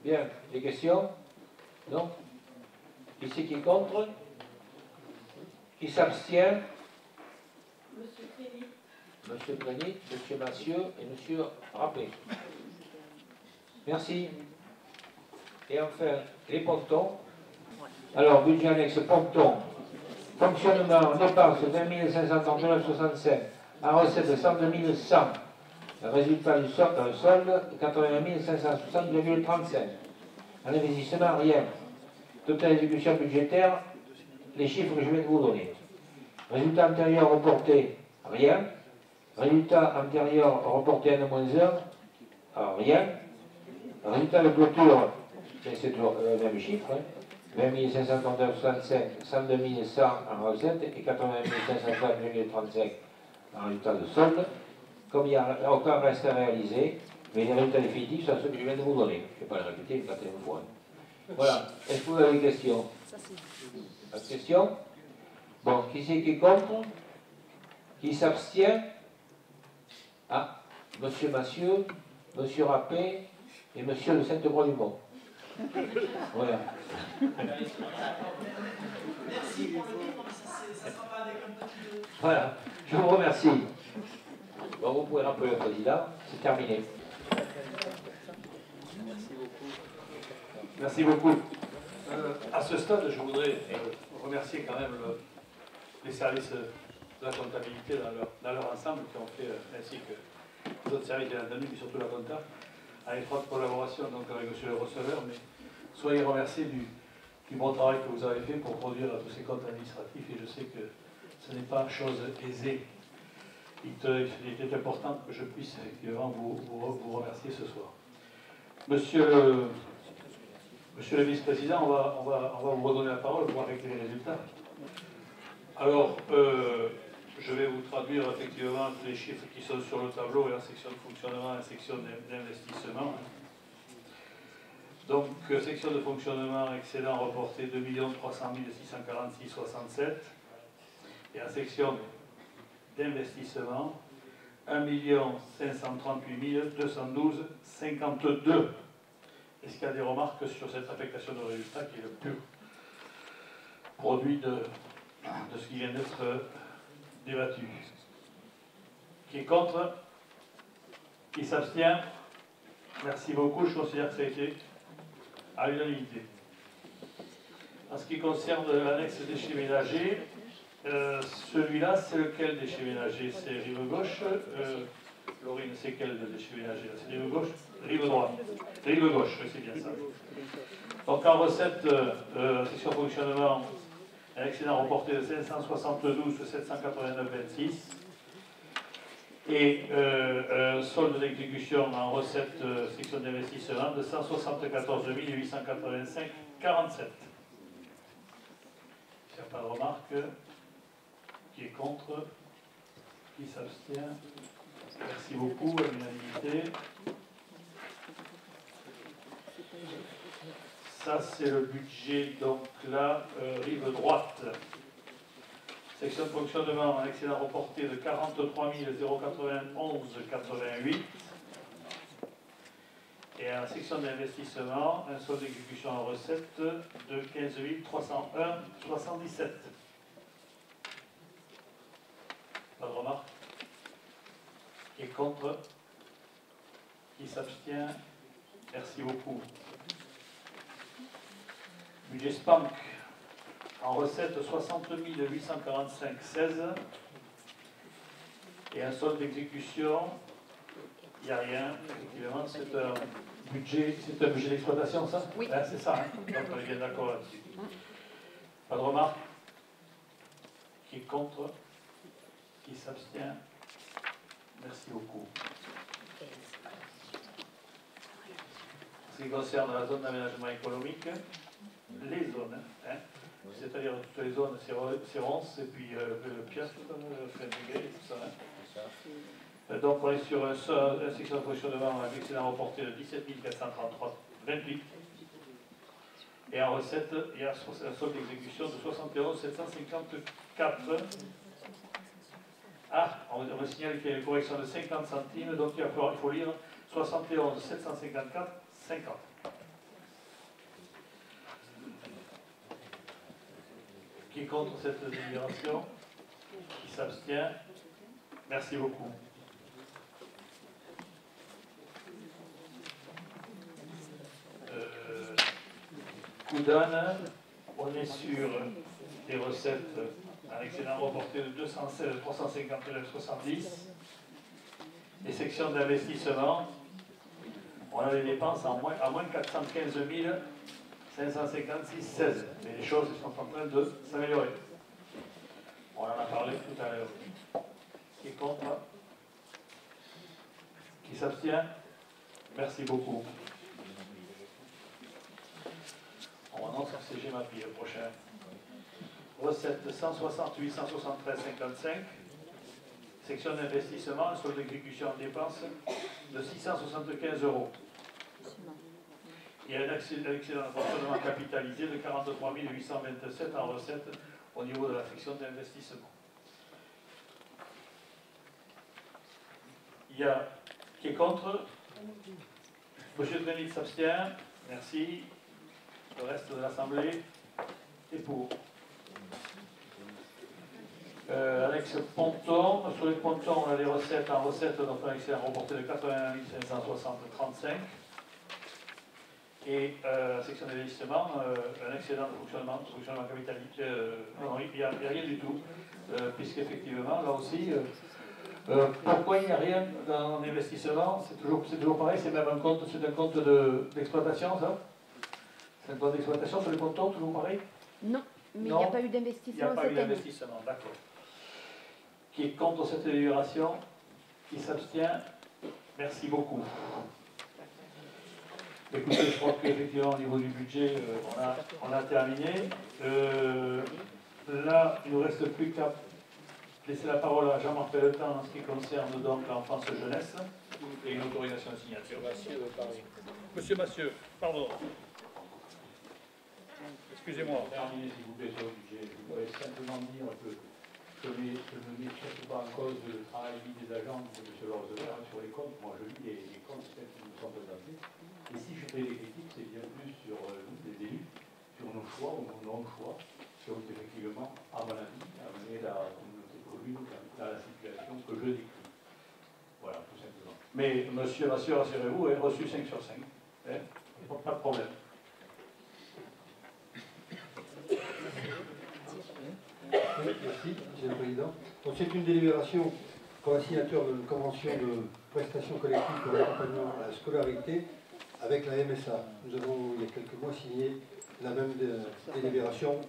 Bien, des questions? Non? Qui c'est qui est contre? Qui s'abstient? Monsieur Prény. Monsieur Prény, Monsieur Massieu et Monsieur Rappé. Merci. Et enfin, les pontons. Alors, budget annexe pontons. Fonctionnement, dépenses 20 539,65. En recette de 102 100. Résultat du solde 81 560,35. En investissement, rien. Total exécution budgétaire, les chiffres que je viens de vous donner. Résultat antérieur reporté, rien. Résultat antérieur reporté N-1, rien. Résultat de clôture, c'est toujours le même chiffre, hein. 20 539,65, 102 100 en recette et 80 560,35 en résultat de solde. Comme il n'y a aucun reste à réaliser, mais les résultats définitifs sont ceux que je viens de vous donner. Je ne vais pas les répéter, une quatrième fois. Voilà. Est-ce que vous avez des questions? Pas de questions? Bon, qui c'est qui est contre? Qui s'abstient? Ah, Monsieur Massieu, Monsieur Rappé et Monsieur de Sainte-Croix-du-Mont. Voilà. Merci pour le livre, mais ça ne sera pas avec un petit peu. Voilà. Je vous remercie. Bon, vous pouvez rappeler le président. C'est terminé. Merci beaucoup. À ce stade, je voudrais remercier quand même les services de la comptabilité dans leur ensemble qui ont fait, ainsi que les autres services bien entendu, mais surtout la compta, en étroite collaboration donc avec monsieur le receveur, mais soyez remerciés du bon travail que vous avez fait pour produire tous ces comptes administratifs, et je sais que ce n'est pas chose aisée. Il était important que je puisse effectivement vous remercier ce soir. Monsieur le vice-président, on va vous redonner la parole pour avec les résultats. Alors, je vais vous traduire effectivement les chiffres qui sont sur le tableau, et la section de fonctionnement et la section d'investissement. Donc, section de fonctionnement, excédent reporté 2 300 646,67. Et la section d'investissement, 1 538 212,52. Est-ce qu'il y a des remarques sur cette affectation de résultat qui est le pur produit de ce qui vient d'être débattu? Qui est contre? Qui s'abstient? Merci beaucoup, je considère que ça a été à l'unanimité. En ce qui concerne l'annexe déchets ménagers, celui-là, c'est lequel déchets ménagers? C'est rive gauche. Laurine, c'est quel déchets ménagers? C'est rive gauche? Rive droite. Rive gauche, oui, c'est bien ça. Donc en recette, section fonctionnement, un excédent reporté de 572 789,26. Et solde d'exécution en recette section d'investissement de 174 885,47. S'il n'y a pas de remarque, qui est contre? Qui s'abstient? Merci beaucoup, à l'unanimité. Ça, c'est le budget, donc là, rive droite. Section de fonctionnement, un excédent reporté de 43 091,88. Et à la section d'investissement, un solde d'exécution en recette de 15 301,77. Pas de remarque? Qui est contre? Qui s'abstient? Merci beaucoup. Budget SPANC, en recette 60 845,16. Et un solde d'exécution, il n'y a rien. Effectivement, c'est un budget d'exploitation, ça? Oui. Ah, c'est ça, hein? Donc on est bien d'accord là-dessus. Pas de remarque? Qui est contre? Qui s'abstient? Merci beaucoup. En ce qui concerne la zone d'aménagement économique, les zones, hein, c'est-à-dire toutes les zones, c'est Ronce et puis Piast, Frenegay et tout ça. Hein. Donc on est sur un section de fonctionnement avec excédent reporté de 17 433,28. Et en recette, il y a un solde d'exécution de 71 754. Ah, on me signale qu'il y a une correction de 50 centimes, donc il faut lire 71 754 50. Qui est contre cette délibération? Qui s'abstient? Merci beaucoup. Coudane, on est sur des recettes, un excédent reporté de 359,70. Les sections d'investissement, on a des dépenses à moins 415 556,16. Mais les choses sont en train de s'améliorer. On en a parlé tout à l'heure. Qui est contre? Qui s'abstient? Merci beaucoup. On annonce un CGMAPI le prochain. Recette 168 173,55. Section d'investissement, solde d'exécution en dépenses de 675 €. Il y a un excédent de fonctionnement capitalisé de 43 827 en recette au niveau de la section d'investissement. Il y a qui est contre? Monsieur Drenit s'abstient. Merci. Le reste de l'Assemblée est pour. Annexe ponton. Sur les pontons, on a des recettes en recette, donc un excédent reporté de 81 560,35. Et section d'investissement, un excédent de fonctionnement capitalisé. Non, il n'y a rien du tout, puisqu'effectivement, là aussi, pourquoi il n'y a rien dans l'investissement? C'est toujours pareil, c'est même un compte d'exploitation, ça? C'est un compte d'exploitation sur les pontons, toujours pareil? Non, mais il n'y a pas eu d'investissement. Il n'y a pas eu d'investissement, d'accord. Qui est contre cette délibération? Qui s'abstient? Merci beaucoup. Écoutez, je crois qu'effectivement, au niveau du budget, on a terminé. Là, il ne nous reste plus qu'à laisser la parole à Jean-Marc Pelletan en ce qui concerne donc l'enfance jeunesse et une autorisation de signature. Monsieur Massieu, pardon. Excusez-moi. Terminer, s'il vous plaît, sur le budget. Je voudrais simplement dire que je ne mets surtout pas en cause le travail des agents de M. Lorzeler sur les comptes. Moi, je lis les comptes tels qu'ils nous sont présentés. Et si je fais des critiques, c'est bien plus sur nous, les élus, sur nos choix ou nos non-choix, qui ont effectivement, à mon avis, amené la communauté commune dans la situation que je décris. Voilà, tout simplement. Mais monsieur Massieu, rassurez-vous, est reçu 5 sur 5. Hein, pas de problème. Oui, merci, Monsieur le Président. Donc c'est une délibération pour la signature d'une convention de prestation collective pour l'accompagnement à la scolarité avec la MSA. Nous avons, il y a quelques mois, signé la même délibération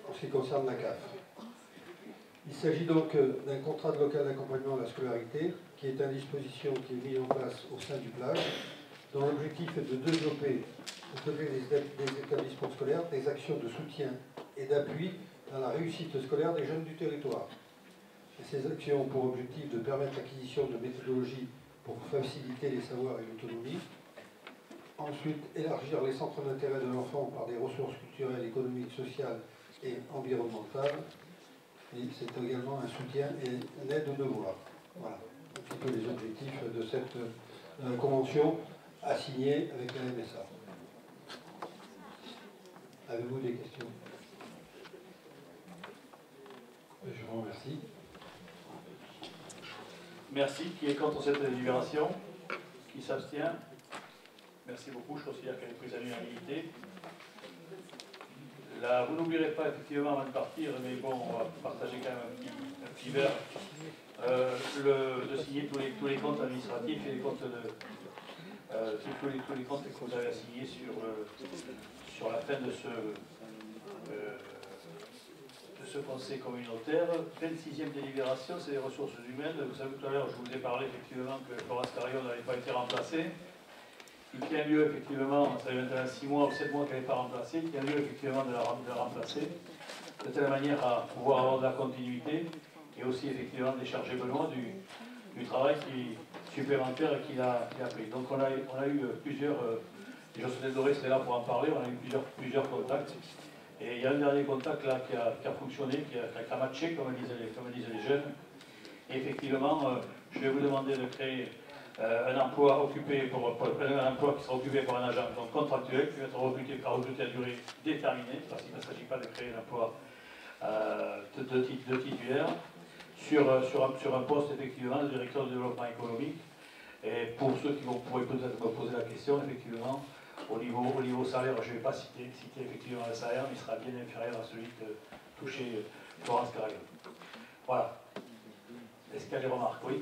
en ce qui concerne la CAF. Il s'agit donc d'un contrat de local d'accompagnement à la scolarité qui est à disposition, qui est mis en place au sein du PLAG, dont l'objectif est de développer au côté des établissements scolaires des actions de soutien et d'appui dans la réussite scolaire des jeunes du territoire. Et ces actions ont pour objectif de permettre l'acquisition de méthodologies pour faciliter les savoirs et l'autonomie, Ensuite, élargir les centres d'intérêt de l'enfant par des ressources culturelles, économiques, sociales et environnementales. Et c'est également un soutien et une aide aux devoirs. Voilà un petit peu les objectifs de cette convention assignée avec la MSA. Avez-vous des questions? Je vous remercie. Merci. Qui est contre cette délibération? Qui s'abstient? Merci beaucoup. Je considère qu'elle est prise à l'unanimité. Vous n'oublierez pas effectivement avant de partir, mais bon, on va partager quand même un petit verre, de signer tous les comptes administratifs et les comptes tous les comptes que vous avez assignés sur la fin de ce conseil communautaire. 26e délibération, c'est les ressources humaines. Vous savez, tout à l'heure, je vous ai parlé effectivement que Florence Carillon n'avait pas été remplacée. Il tient lieu effectivement, ça fait maintenant 6 mois ou 7 mois qu'elle n'est pas remplacée, il tient lieu effectivement de la remplacer, de telle manière à pouvoir avoir de la continuité et aussi effectivement décharger Benoît du travail supplémentaire qu'il a pris. Donc on a eu plusieurs, et Jocelyne Doré serait là pour en parler, on a eu plusieurs contacts. Et il y a un dernier contact là qui a fonctionné, qui a matché, comme disent les jeunes. Et effectivement, je vais vous demander de créer un emploi occupé un emploi qui sera occupé par un agent contractuel qui va être recruté à durée déterminée, parce qu'il ne s'agit pas de créer un emploi de titulaire, sur un poste effectivement de directeur de développement économique. Et pour ceux qui pourraient peut-être me poser la question, effectivement, au niveau salaire, je ne vais pas citer effectivement le salaire, mais il sera bien inférieur à celui que touchait Florence Carillon. Voilà. Est-ce qu'il y a des remarques? Oui.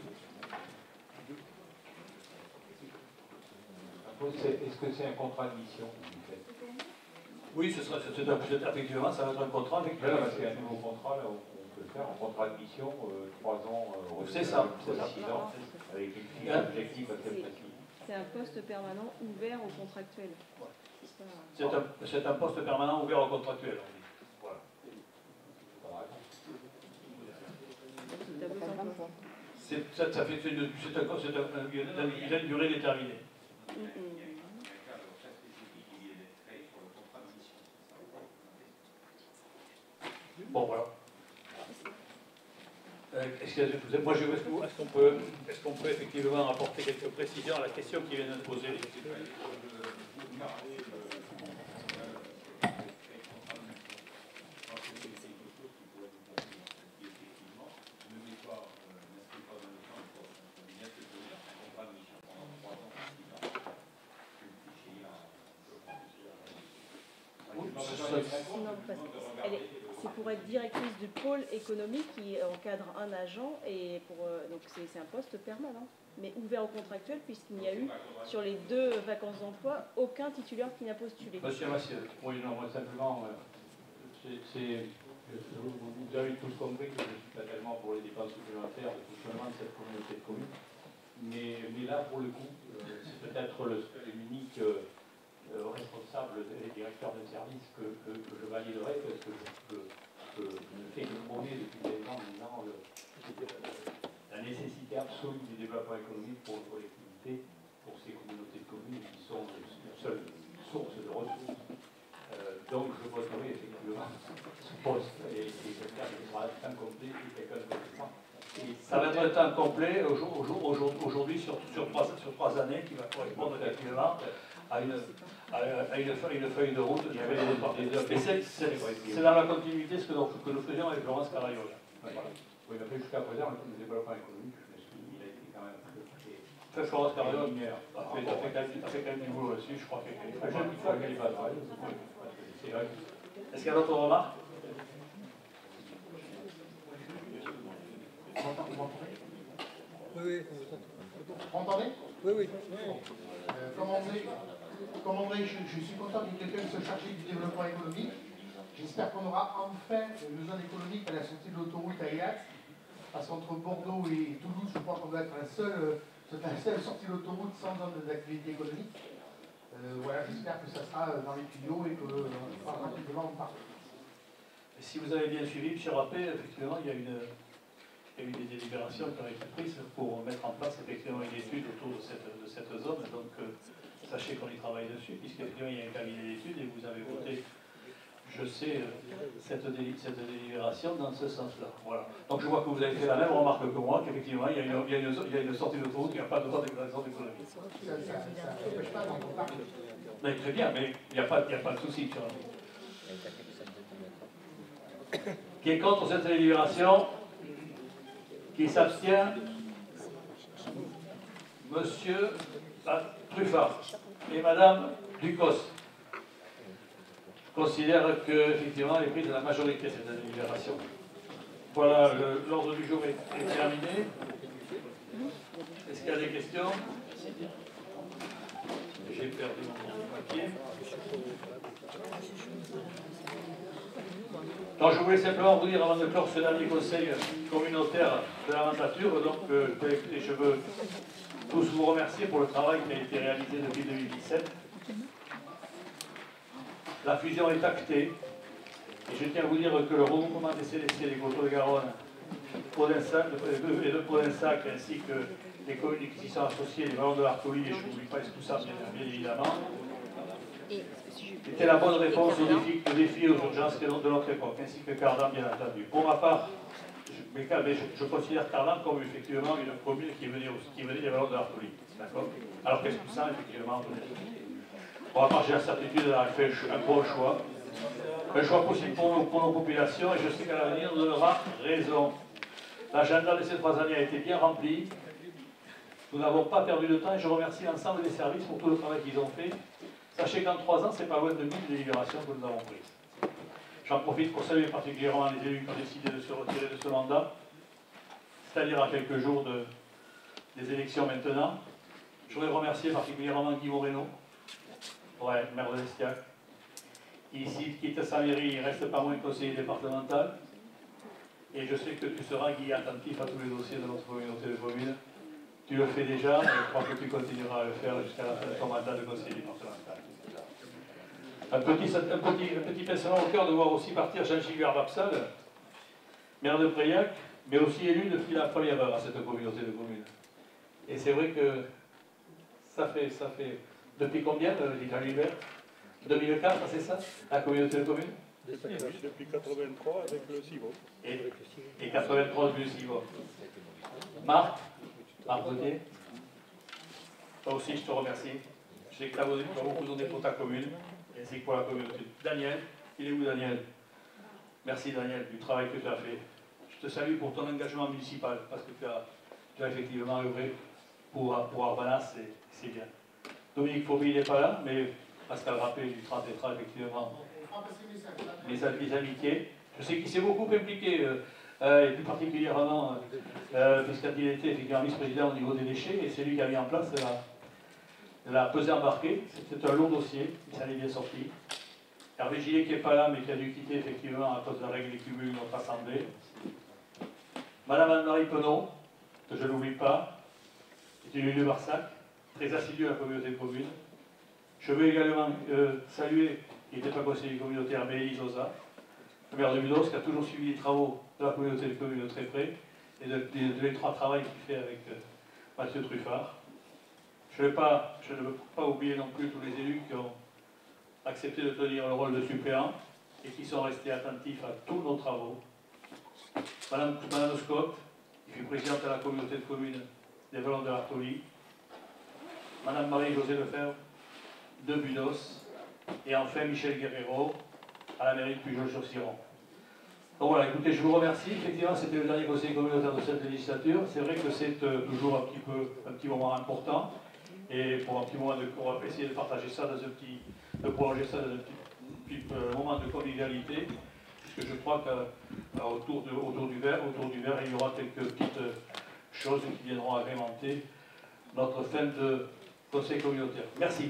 Est-ce que c'est un contrat de mission vous faites? Oui, effectivement, ça va être un contrat. Là, c'est un nouveau contrat, là, on peut le faire en contrat de mission, 3 ans, c'est ça, 6 ans, avec une fiche objective assez précise. C'est un poste permanent ouvert aux contractuels. C'est un poste permanent ouvert aux contractuels. Voilà. Il a une durée déterminée. Bon, voilà. Est-ce qu'on peut effectivement apporter quelques précisions à la question qui vient de poser? C'est pour être directrice du pôle économique qui encadre un agent et donc c'est un poste permanent, mais ouvert aux contractuels puisqu'il n'y a eu sur les 2 vacances d'emploi aucun titulaire qui n'a postulé. Monsieur Massieu. Oui, non, moi simplement, vous avez tous compris que je ne suis pas tellement pour les dépenses supplémentaires de fonctionnement de cette communauté de communes, mais là pour le coup, c'est peut-être l'unique responsable et directeur de service que je validerai, parce que je ne fais que prôner depuis des ans maintenant la nécessité absolue du développement économique pour les collectivités, pour ces communautés de communes qui sont la seule source de ressources. Donc je voterai effectivement ce poste et quelqu'un qui sera incomplet et quelqu'un de compétent. Ça va être un temps complet aujourd'hui sur 3 années qui va correspondre effectivement à une feuille de route. C'est dans la continuité de ce que nous faisions avec Florence Carillon. Voilà. Oui, mais jusqu'à présent, le développement économique, il a été quand même très Florence Carillon a fait quand même du boulot là-dessus, je crois qu'elle est pas mal. Est-ce qu'il y a d'autres remarques? Oui. Vous m'entendez? Oui. Comme André, je suis content que quelqu'un se charge du développement économique. J'espère qu'on aura enfin une zone économique à la sortie de l'autoroute A4. Parce qu'entre Bordeaux et Toulouse, je crois qu'on doit être la seule sortie de l'autoroute sans zone d'activité économique. Voilà, j'espère que ça sera dans les tuyaux et qu'on va rapidement en parler. Si vous avez bien suivi, M. Rappé, effectivement, il y a eu des délibérations qui ont été prises pour mettre en place effectivement une étude autour de cette zone. Donc, sachez qu'on y travaille dessus, puisqu'effectivement il y a un cabinet d'études et vous avez voté, je sais, cette délibération dans ce sens-là. Voilà. Donc je vois que vous avez fait la même remarque que moi, qu'effectivement il y a une sortie d'autoroute, il n'y a pas de temps d'éclatation économique. Ça n'empêche pas d'en parler. Mais très bien, mais il n'y a pas de souci sur Qui est contre cette délibération? Qui s'abstient? Monsieur Truffat et Madame Ducos. Je considère que effectivement elle est prise de la majorité cette délibération. Voilà, l'ordre du jour est terminé. Est-ce qu'il y a des questions? J'ai perdu mon papier. Donc je voulais simplement vous dire avant de clore ce dernier conseil communautaire de la mandature, donc je veux tous vous remercier pour le travail qui a été réalisé depuis 2017. La fusion est actée et je tiens à vous dire que le regroupement des CDC des Coteaux de Garonne et de Podensac ainsi que les communes qui s'y sont associées, les Vallons de l'Artolie et je n'oublie pas tout ça bien évidemment, était la bonne réponse aux défis et aux urgences de notre époque, ainsi que Cardan bien entendu. Pour ma part, je considère Cardan comme effectivement une commune qui venait des Vallons de l'Artolie. D'accord? Alors qu'est-ce que ça effectivement? Pour ma part, j'ai la certitude d'avoir fait un bon choix. Un choix possible pour nos populations et je sais qu'à l'avenir, nous donnera raison. L'agenda de ces 3 années a été bien rempli. Nous n'avons pas perdu de temps et je remercie l'ensemble des services pour tout le travail qu'ils ont fait. Sachez qu'en 3 ans, ce n'est pas loin de 1000 délibérations que nous avons prises. J'en profite pour saluer particulièrement les élus qui ont décidé de se retirer de ce mandat, c'est-à-dire à quelques jours des élections maintenant. Je voudrais remercier particulièrement Guy Moreno, maire de l'Estiac, qui ici quitte sa mairie, il ne reste pas moins conseiller départemental. Et je sais que tu seras, Guy, attentif à tous les dossiers de notre communauté de communes. Tu le fais déjà, et je crois que tu continueras à le faire jusqu'à la fin de ton mandat de conseiller départemental. Un petit pincement au cœur de voir aussi partir Jean-Gilbert Vapsal, maire de Préac, mais aussi élu depuis la première heure à cette communauté de communes. Et c'est vrai que ça fait depuis combien, Jean-Gilbert? 2004, c'est ça, la communauté de communes? Depuis 83 avec le CIVO. Et 83 avec le CIVO. Marc Gauthier, toi aussi je te remercie. Je sais que tu as beaucoup donné pour ta commune, ainsi que pour la communauté. Daniel, il est où Daniel? Merci Daniel du travail que tu as fait. Je te salue pour ton engagement municipal, parce que tu as effectivement œuvré pour Arbanas, c'est bien. Dominique Fauby n'est pas là, mais Pascal Rappé du 30 et 30, effectivement. Les amitiés. Je sais qu'il s'est beaucoup impliqué, et plus particulièrement, puisqu'il était effectivement vice-président au niveau des déchets, et c'est lui qui a mis en place la pesée embarquée. C'était un long dossier, il s'en est bien sorti. Hervé Gillet qui n'est pas là, mais qui a dû quitter effectivement à cause de la règle des cumuls de notre assemblée. Madame Anne-Marie Penaud, que je n'oublie pas, qui est une élue de Barsac, très assidue à la communauté de communes. Je veux également saluer, qui n'était pas conseiller communautaire, mais Élise Oza, le maire de Budos, qui a toujours suivi les travaux de la communauté de communes de très près, et de l'étroit travail qu'il fait avec Mathieu Truffard. Je ne veux pas oublier non plus tous les élus qui ont accepté de tenir le rôle de suppléant et qui sont restés attentifs à tous nos travaux. Madame Scott, qui fut présidente de la communauté de communes des Vallons de l'Artolie. Madame Marie-Josée Lefebvre de Budos. Et enfin Michel Guerrero à la mairie de Pujol-sur-Ciron. Donc voilà, écoutez, je vous remercie. Effectivement, c'était le dernier conseil communautaire de cette législature. C'est vrai que c'est toujours un petit moment important. Et pour un petit moment, on va essayer de partager ça de prolonger ça dans un petit moment de convivialité. Puisque je crois qu'autour du verre, il y aura quelques petites choses qui viendront agrémenter notre fin de conseil communautaire. Merci.